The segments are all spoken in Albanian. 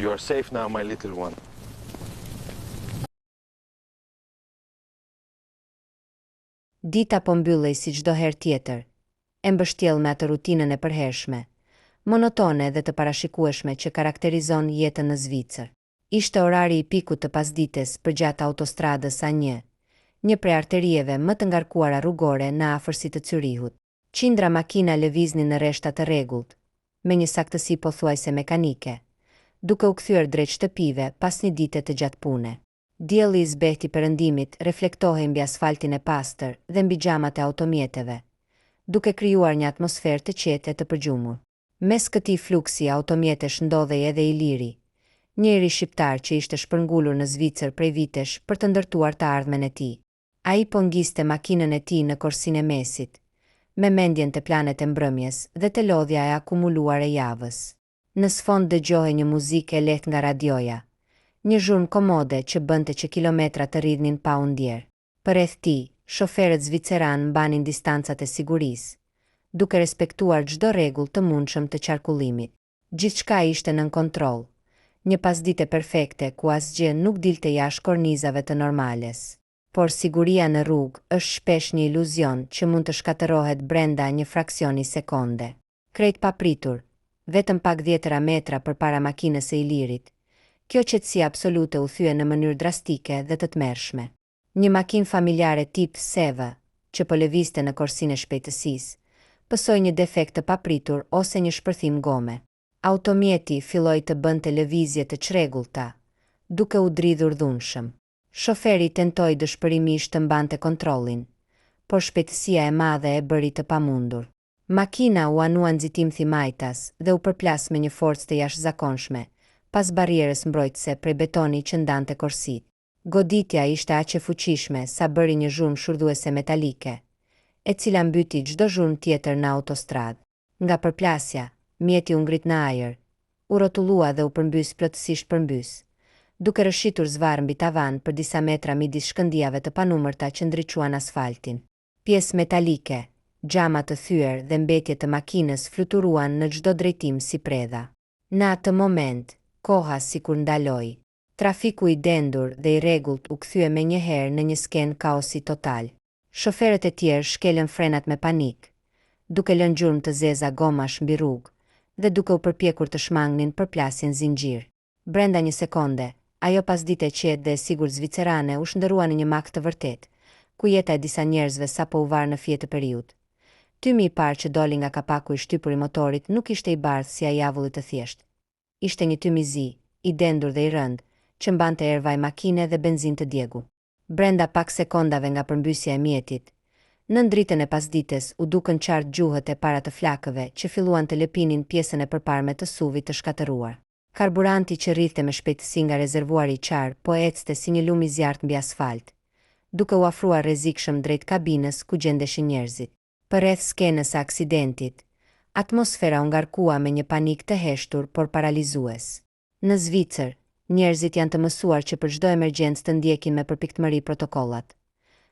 You are safe now, my little one. Dita po mbyllej si çdo herë tjetër, e mbështjell me atë rutinën e përhershme, monotone dhe të parashikueshme që karakterizon jetën në Zvicër. Ishte orari i pikut të pasdites përgjatë autostradës A1, një prej arterieve më të ngarkuara rrugore në afërsi të Zyrihut. Qindra makina lëviznin në rreshta të rregullt, me një saktësi pothuajse mekanike, duke u kthyer drejt shtëpive pas një dite të gjatë pune. Dielli i zbehtë i perëndimit reflektohej mbi asfaltin e pastër dhe mbi xhamat e automjeteve, duke krijuar një atmosferë të qetë e të përgjumur. Mes këtij fluksi automjetesh ndodhej edhe Iliri, njëri shqiptar që ishte shpërngulur në Zvicër prej vitesh për të ndërtuar të ardhmen e tij. Ai po ngiste makinën e tij në korsinë e mesit, me mendjen te planet e mbrëmjes dhe te lodhja e akumuluar e javës. Në sfond dëgjohej një muzikë e lehtë nga radioja, një zhurmë komode që bënte që kilometra të rridhnin pa u ndjerë. Përreth tij, shoferët zviceran mbanin distancat e sigurisë, duke respektuar çdo rregull të mundshëm të qarkullimit. Gjithçka ishte nën kontroll, një pasdite perfekte ku asgjë nuk dilte jashtë kornizave të normales. Por siguria në rrugë është shpesh një iluzion që mund të shkatërohet brenda një fraksioni sekonde. Krejt papritur, vetëm pak dhjetëra metra përpara makinës së Ilirit, kjo qetësi absolute u thye në mënyrë drastike dhe të tmerrshme. Një makinë familjare tip SEV, që po lëvizte në korsinë e shpejtësisë, pësoi një defekt të papritur ose një shpërthim gome. Automjeti filloi të bënte lëvizje të çrregullta, duke u dridhur dhunshëm. Shoferi tentoi dëshpërimisht të mbante kontrollin, por shpejtësia e madhe e bëri të pamundur. Makina u anua nxitim thimajtas dhe u përplas me një forcë të jashtëzakonshme, pas barrierës mbrojtëse prej betoni që ndante korsit. Goditja ishte aq e fuqishme sa bëri një zhurmë shurdhuese metalike, e cila mbyti çdo zhurmë tjetër në autostradë. Nga përplasja, mjeti u ngrit në ajër, u rrotullua dhe u përmbys plotësisht përmbys, duke rëshitur zvarr mbi tavan për disa metra midis shkëndijave të panumërta që ndriçuan asfaltin. Pjesë metalike, xhama të thyer dhe mbetje të makinës fluturuan në çdo drejtim si predha. Në atë moment, koha sikur ndaloi. Trafiku i dendur dhe i rregullt u kthye menjëherë në një skenë kaosi total. Shoferët e tjerë shkelën frenat me panik, duke lënë gjurmë të zeza gomash mbi rrugë dhe duke u përpjekur të shmangnin përplasjen zinxhir. Brenda një sekonde, ajo pasdite e qetë dhe e sigurt zvicerane u shndërrua në një mak të vërtet, ku jeta e disa njerëzve sapo u var në fije të periudhë. Tymi i parë që doli nga kapaku i shtypur i motorit nuk ishte i bardhë si ai avullit të thjeshtë. Ishte një tym i zi, i dendur dhe i rënd, që mbante ervaj makine dhe benzinë të djegu. Brenda pak sekondave nga përmbysja e mjetit, në dritën e pasdites u dukën qartë gjuhët e para të flakëve që filluan të lëpinin pjesën e përparme të SUV-it të shkatëruar. Karburanti që rrithte me shpejtësi nga rezervuari i qarë po ecte si një lum i zjarrt mbi asfalt, duke u afruar rrezikshëm drejt kabinës ku gjendeshin njerëzit. Përreth skenës së aksidentit, atmosfera u ngarkua me një panik të heshtur por paralizues. Në Zvicër, njerëzit janë të mësuar që për çdo emergjencë të ndjekin me përpiktëmëri protokollat.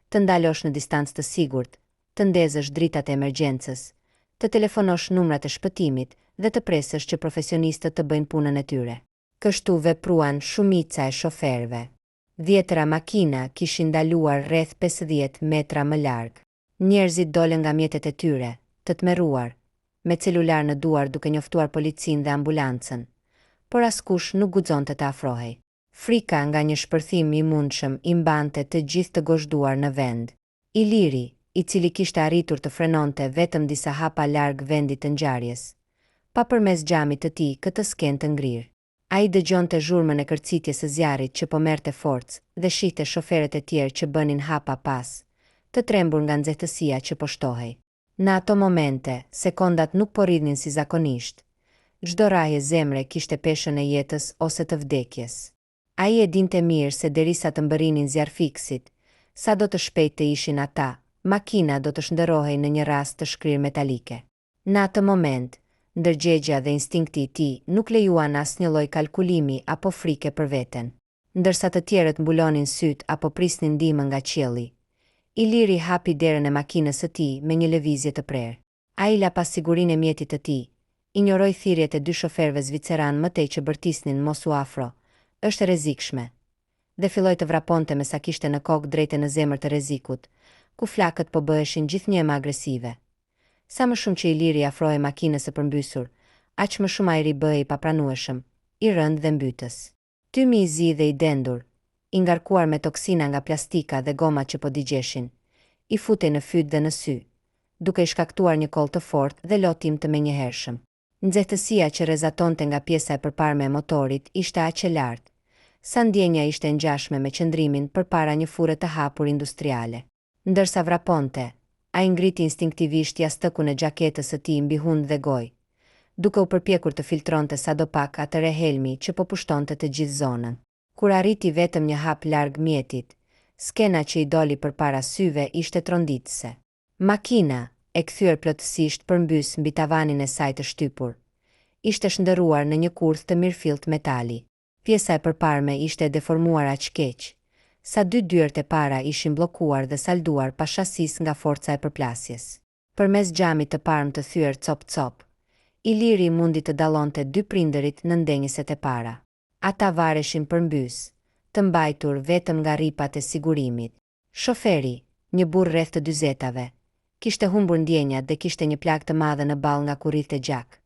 Të ndalosh në distancë të sigurt, të ndezësh dritat e emergjencës, të telefonosh numrat e shpëtimit dhe të presësh që profesionistët të bëjnë punën e tyre. Kështu vepruan shumica e shoferëve. Dhjetëra makina kishin ndaluar rreth 50 metra më larg. Njerëzit dolën nga mjetet e tyre, të tmerruar, me celular në duar duke njoftuar policinë dhe ambulancën, por askush nuk guxonte të afrohej. Frika nga një shpërthim i mundshëm i mbante të gjithë të gozhduar në vend. Iliri, i cili kishte arritur të frenonte vetëm disa hapa larg vendit të ngjarjes, pa përmes xhamit të tij këtë skenë të ngrirë. Ai dëgjonte zhurmën e kërcitjes së zjarrit që po merrte forcë dhe shihte shoferët e tjerë që bënin hapa pas, të trembur nga nxehtësia që po shtohej. Në ato momente, sekondat nuk po rridhnin si zakonisht. Çdo rrahje zemre kishte peshën e jetës ose të vdekjes. Ai e dinte mirë se derisa të mbërrinin zjarfiksit, sa do të shpejt të ishin ata, makina do të shndërrohej në një rast të shkrirë metalike. Në atë moment, ndërgjegja dhe instinkti i tij nuk lejuan asnjë lloj kalkulimi apo frike për veten. Ndërsa të tjerët mbulonin syt apo prisnin ndihmën nga qielli, Iliri hapi derën e makinës së tij me një lëvizje të prerë. Ai la pas sigurinë e mjetit të tij, Injoroi thirrjet e 2 shoferëve zviceran mëtej që bërtisnin mos u afro. Është e rrezikshme. Dhe filloi të vraponte me sa kishte në kokë drejte në zemër të rrezikut, ku flakët po bëheshin gjithnjë më agresive. Sa më shumë që Iliri afrohej makinës së përmbysur, aq më shumë ajri bëhej i papranueshëm, i rënd dhe mbytës. Tymi i zi dhe i dendur, i ngarkuar me toksina nga plastika dhe goma që po digjeshin, i futej në fyt dhe në sy, duke i shkaktuar një koll të fortë dhe lotim të menjëhershëm. Nxehtësia që rrezatonte nga pjesa e përparme e motorit ishte aq e lartë, sa ndjenja ishte ngjashme me qëndrimin përpara një fure të hapur industriale. Ndërsa vraponte, ai ngriti instinktivisht jastëkun e gjaketës së tij mbi hund dhe gojë, duke u përpjekur të filtronte sadopak atëre helmi që po pushtonte të gjithë zonën. Kur arriti vetëm një hap larg mjetit, skena që i doli përpara syve ishte tronditëse. Makina, e kthyer plotësisht përmbys mbi tavanin e saj të shtypur, ishte shndërruar në një kurth të mirëfillt metali. Pjesa e përparme ishte deformuar aq keq, sa 2 dyert e para ishin bllokuar dhe salduar pa shasis nga forca e përplasjes. Përmes xhamit të parmë të thyer cop-cop, Iliri mundi të dallonte 2 prindërit në ndenjëset e para. Ata vareshin përmbys, të mbajtur vetëm nga rripat e sigurimit. Shoferi, një burr rreth të 40-tave, kishte humbur ndjenjat dhe kishte një plagë të madhe në ball nga ku rrithte gjak,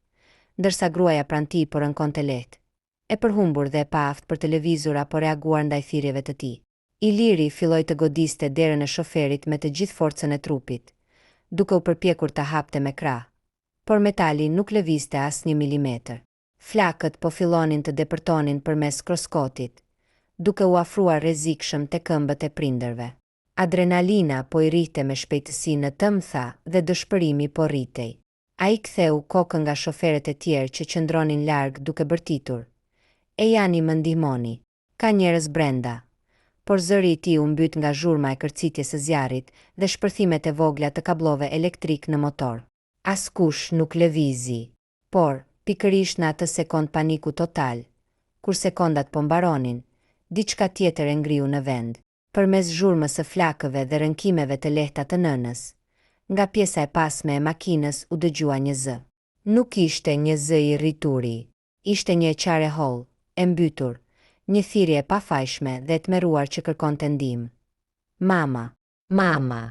ndërsa gruaja pranë tij po rënkonte lehtë, e përhumbur dhe e paaft për të lëvizur apo reaguar ndaj thirrjeve të tij. Iliri filloi të godiste derën e shoferit me të gjithë forcën e trupit, duke u përpjekur ta hapte me krah, por metali nuk lëvizte as 1 milimetër. Flakët po fillonin të depërtonin përmes kroskotit, duke u afruar rrezikshëm te këmbët e prindërve. Adrenalina po i rrihte me shpejtësi në tëmtha dhe dëshpërimi po rritej. Ai ktheu kokën nga shoferët e tjerë që qëndronin larg duke bërtitur. E jani më ndihmoni, ka njerëz brenda. Por zëri i tij u mbyt nga zhurma e kërcitjes së zjarrit dhe shpërthimet e vogla të kablove elektrik në motor. Askush nuk lëvizi, por, pikërisht në atë sekond paniku total, kur sekondat po mbaronin, diçka tjetër e ngriu në vend. Përmes zhurmës së flakëve dhe rënkimeve të lehta të nënës, nga pjesa e pasme e makinës u dëgjua një zë. Nuk ishte një zë i rrituri, ishte një eqare holl, e mbytur, një thirrje e pafajshme dhe e tmerruar që kërkonte ndihmë. Mama, mama.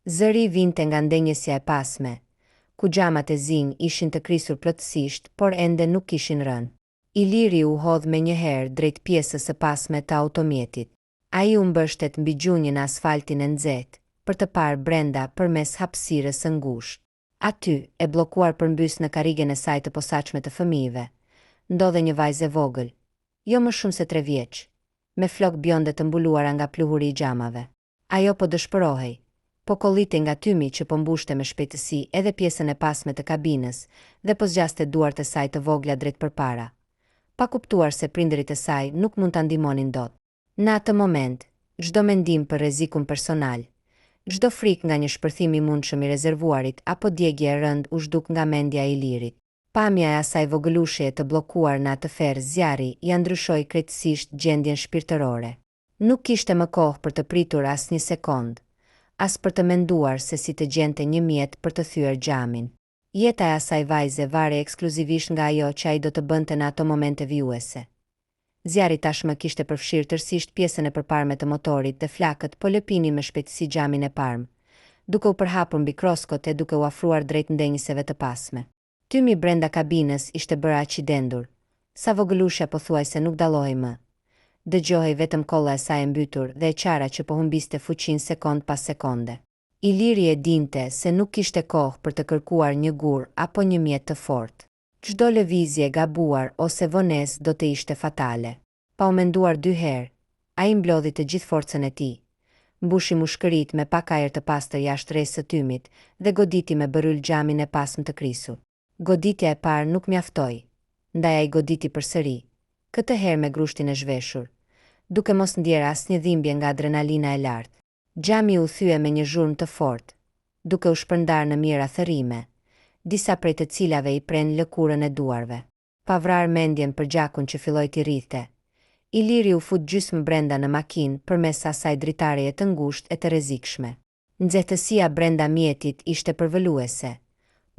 Zëri vinte nga ndenjësja e pasme, ku xhamat e zinj ishin të krisur plotësisht, por ende nuk kishin rënë. Iliri u hodh menjëherë drejt pjesës së pasme të automjetit. Ai u mbështet mbi gjunjën e asfaltin e nxehtë, për të parë brenda përmes hapësirës së ngushtë. Aty, e bllokuar përmbys në karrigen e saj të posaçme të fëmijëve, ndodhe një vajzë e vogël, jo më shumë se 3 vjeç, me flokë bjonde të mbuluara nga pluhuri i xhamave. Ajo po dëshpërohej, po kollitej nga tymi që po mbushte me shpejtësi edhe pjesën e pasme të kabinës dhe po zgjaste duart e saj të vogla drejt përpara, pa kuptuar se prindërit e saj nuk mund ta ndihmonin dot. Në atë moment, çdo mendim për rrezikun personal, çdo frikë nga një shpërthim i mundshëm i rezervuarit apo djegje e rënd u zhduk nga mendja e Ilirit. Pamja e asaj vogëlushje të bllokuar në atë ferë zjarri ja ndryshoi krejtësisht gjendjen shpirtërore. Nuk kishte më kohë për të pritur as një sekond, as për të menduar se si të gjente një mjet për të thyer xhamin. Jeta e asaj vajze vare ekskluzivisht nga ajo që ai do të bënte në ato momente vijuese. Zjarri tashmë kishte përfshirë tërësisht pjesën e përparme të motorit dhe flakët po lëpinin me shpejtësi xhamin e parmë, duke u përhapur mbi kroskot e duke u afruar drejt ndenjëseve të pasme. Tymi brenda kabinës ishte bërë aq i dendur, sa vogëlushja pothuajse nuk dallohej më. Dëgjohej vetëm kolla e saj e mbytur dhe e qara që po humbiste fuqinë sekond pas sekonde. Iliri e dinte se nuk kishte kohë për të kërkuar një gur apo një mjet të fortë. Çdo lëvizje gabuar ose vonesë do të ishte fatale. Pa u menduar 2 herë, ai mblodhi të gjithë forcën e tij, mbushi mushkërit me pak ajër të pastër jashtë rresë së tymit dhe goditi me bëryl xhamin e pasmë të krisur. Goditja e parë nuk mjaftoi, ndaj ai goditi përsëri, këtë herë me grushtin e zhveshur, duke mos ndjer asnjë dhimbje nga adrenalina e lartë. Xhami u thye me një zhurmë të fortë, duke u shpërndar në mijëra thërrime, disa prej të cilave i pren lëkurën e duarve. Pa vrarë mendjen për gjakun që filloi t'i rrithte, Iliri u fut gjysmë brenda në makinë përmes asaj dritareje të ngushtë e të rrezikshme. Nxehtësia brenda mjetit ishte përvoluese,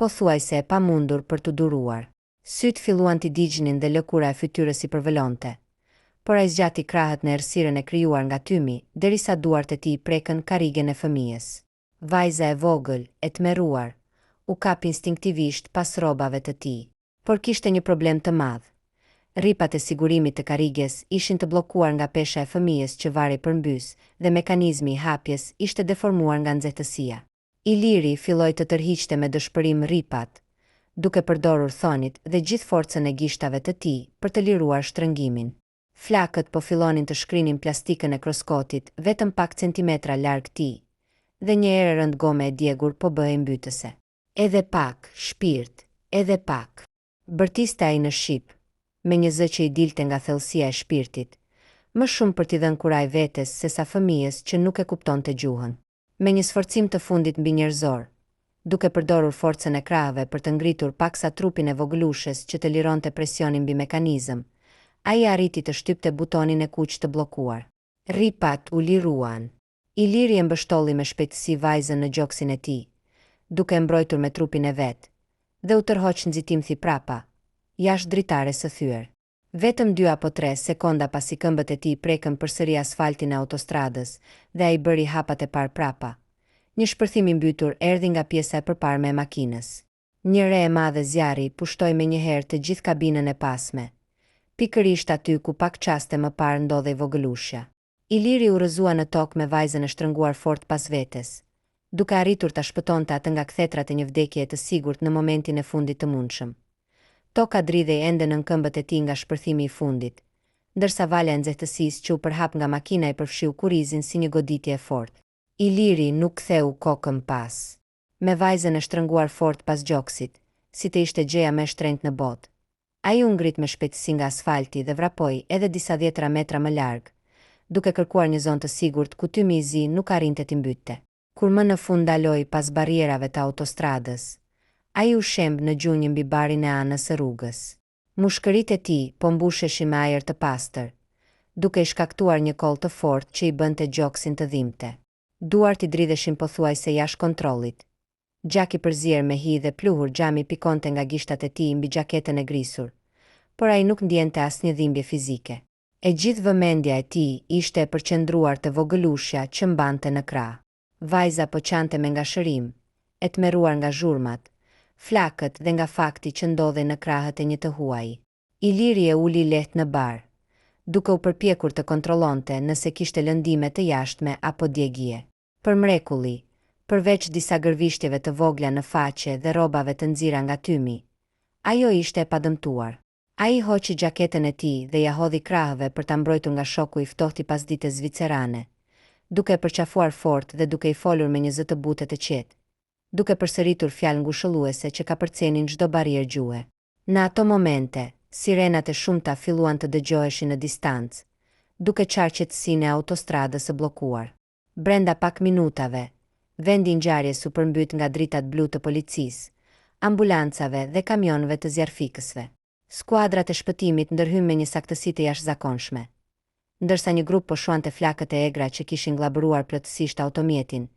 pothuajse e pamundur për t'u duruar. Sytë filluan t'i digjnin dhe lëkura e fytyrës i përvelonte. Por ai zgjati krahët në errësirën e krijuar nga tymi, derisa duart e tij prekën karrigen e fëmijës. Vajza e vogël, e tmerruar, u kap instinktivisht pas rrobave të tij, por kishte një problem të madh. Rripat e sigurimit të karriges ishin të bllokuar nga pesha e fëmijës që varri përmbys dhe mekanizmi i hapjes ishte deformuar nga nxehtësia. Iliri filloi të tërhiqte me dëshpërim rripat, duke përdorur thonit dhe gjithë forcën e gishtave të tij për të liruar shtrëngimin. Flakët po fillonin të shkrinin plastikën e kroskotit vetëm pak centimetra larg tij, dhe një erë rëndgome e djegur po bëhej mbytëse. Edhe pak, shpirt, edhe pak. Bërtiste ai në shqip, me një zë që i dilte nga thellësia e shpirtit, më shumë për t'i dhënë kuraj vetes se sa fëmijës që nuk e kuptonte gjuhën. Me një sforcim të fundit mbi njerëzor, duke përdorur forcën e krahëve për të ngritur paksa trupin e vogëlushës që të lironte presionin mbi mekanizëm, ai arriti të shtypte butonin e kuq të bllokuar. Rripat u liruan. Iliri e mbështolli me shpejtësi vajzën në gjoksin e tij, duke mbrojtur me trupin e vet, dhe u tërhoq nxitimthi prapa, jashtë dritares së thyer. Vetëm 2 apo 3 sekonda pasi këmbët e tij prekën përsëri asfaltin e autostradës dhe ai bëri hapat e parë prapa. Një shpërthim i mbytur erdhi nga pjesa e përparme e makinës. Një re e madhe zjarri pushtoi menjëherë të gjithë kabinën e pasme, pikërisht aty ku pak qaste më parë ndodhej vogëlushja. Iliri u rrëzua në tokë me vajzën e shtrënguar fort pas vetes, duke arritur ta shpëtonte atë nga kthetrat e një vdekjeje të sigurt në momentin e fundit të mundshëm. Toka dridhej ende nën këmbët e tij nga shpërthimi i fundit, ndërsa valja e nxehtësisë që u përhap nga makina i përfshiu kurrizin si një goditje e fortë. Iliri nuk ktheu kokën pas. Me vajzën e shtrënguar fort pas gjoksit, si të ishte gjëja më e shtrenjtë në botë, ai u ngrit me shpejtësi nga asfalti dhe vrapoi edhe disa dhjetra metra më larg, duke kërkuar një zonë të sigurt ku tymi i zi nuk arrinte t'i mbytte. Kur më në fund ndaloi pas barrierave të autostradës, ai u shemb në gjunjë mbi barin e anës së rrugës. Mushkëritë e tij po mbusheshin me ajër të pastër, duke i shkaktuar një koll të fortë që i bënte gjoksin të dhimbte. Duart i dridheshin pothuajse jashtë kontrollit. Gjaki përzier me hi dhe pluhur xhami pikonte nga gishtat e tij mbi xhaketën e grisur, por ai nuk ndjente asnjë dhimbje fizike. E gjithë vëmendja e tij ishte e përqendruar te vogëlushja që mbante në krah. Vajza po qante me ngashërim, e tmerruar nga zhurmat, flakët dhe nga fakti që ndodhej në krahët e një të huaj. Iliri e uli lehtë në bar, duke u përpjekur të kontrollonte nëse kishte lëndime të jashtme apo djegje. Për mrekulli, përveç disa gërvishtjeve të vogla në faqe dhe rrobave të nxira nga tymi, ajo ishte e padëmtuar. Ai hoqi xhaketën e tij dhe ja hodhi krahëve për ta mbrojtur nga shoku i ftohtë i pasdites zvicerane, duke përqafuar fort dhe duke i folur me një zë të butë të qetë, duke përsëritur fjalë ngushëlluese që kapërcenin çdo barrier gjuhe. Në ato momente, sirenat e shumta filluan të dëgjoheshin në distancë, duke qarë qetësinë e autostradës së bllokuar. Brenda pak minutave, vendi i ngjarjes u përmbyt nga dritat blu të policisë, ambulancave dhe kamionëve të zjarfikësve. Skuadrat e shpëtimit ndërhyn me një saktësi të jashtëzakonshme. Ndërsa një grup po shuante flakët e egra që kishin ngllabëruar plotësisht automjetin,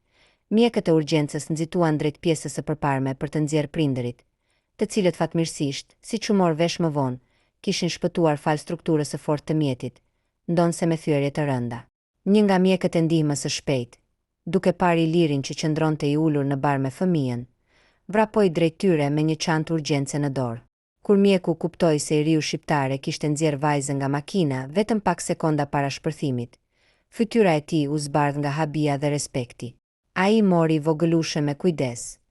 mjekët e urgjencës nxituan drejt pjesës së përparme për të nxjerrë prindërit, të cilët fatmirësisht, siç u mor vesh më vonë, kishin shpëtuar fal strukturës së fortë të mjetit, ndonse me thyerje të rënda. Një nga mjekët e ndihmës së shpejtë, duke parë Ilirin që qëndronte i ulur në bar me fëmijën, vrapoi drejt tyre me një çantë urgjence në dorë. Kur mjeku kuptoi se i riu shqiptare kishte nxjerrë vajzën nga makina vetëm pak sekonda para shpërthimit, fytyra e tij u zbardh nga habia dhe respekti. Ai mori vogëlushën me kujdes,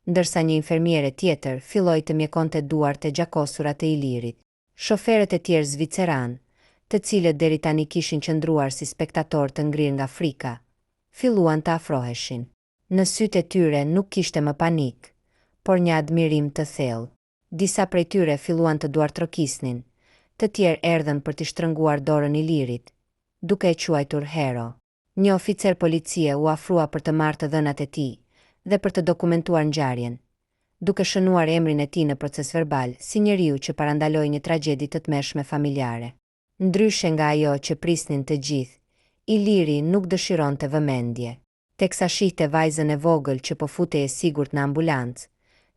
ndërsa një infermiere tjetër filloi të mjekonte duart e gjakosura të Ilirit. Shoferët e tjerë zviceran, të cilët deri tani kishin qëndruar si spektatorë të ngrirë nga frika, filluan të afroheshin. Në sytë e tyre nuk kishte më panik, por një admirim të thellë. Disa prej tyre filluan të duartrokisnin, të tjerë erdhën për t'i shtrënguar dorën Ilirit, duke e quajtur hero. Një oficer policie u afrua për të marrë të dhënat e tij dhe për të dokumentuar ngjarjen, duke shënuar emrin e tij në proces verbal si njeriu që parandaloi një tragjedi të tmerrshme familjare. Ndryshe nga ajo që prisnin të gjithë, Iliri nuk dëshironte vëmendje. Teksa shihte vajzën e vogël që po futej e sigurt në ambulancë,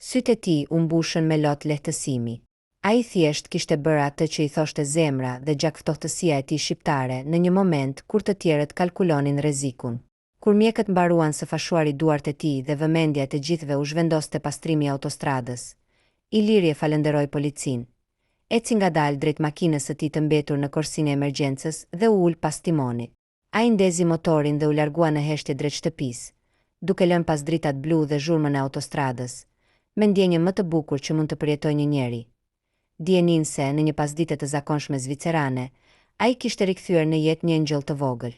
sytë e tij u mbushën me lot lehtësimi. A i thjesht kishte bërë atë që i thoshte zemra dhe gjakftotësia e tij shqiptare në një moment kur të tjerët kalkulonin rrezikun. Kur mjekët mbaruan së fashuari duart e tij dhe vëmendja e të gjithëve u zhvendos te pastrimi i autostradës, Iliri e falenderoi policinë. Eci ngadalë drejt makinës së tij të mbetur në korsinë e emergjencës dhe u ul pas timonit. Ai ndezi motorin dhe u largua në heshtje drejt shtëpisë, duke lënë pas dritat blu dhe zhurmën e autostradës, me ndjenjë më të bukur që mund të përjetojë një njeri. Dijenin se në një pasdite të zakonshme zvicerane, ai kishte rikthyer në jetë një engjëll të vogël.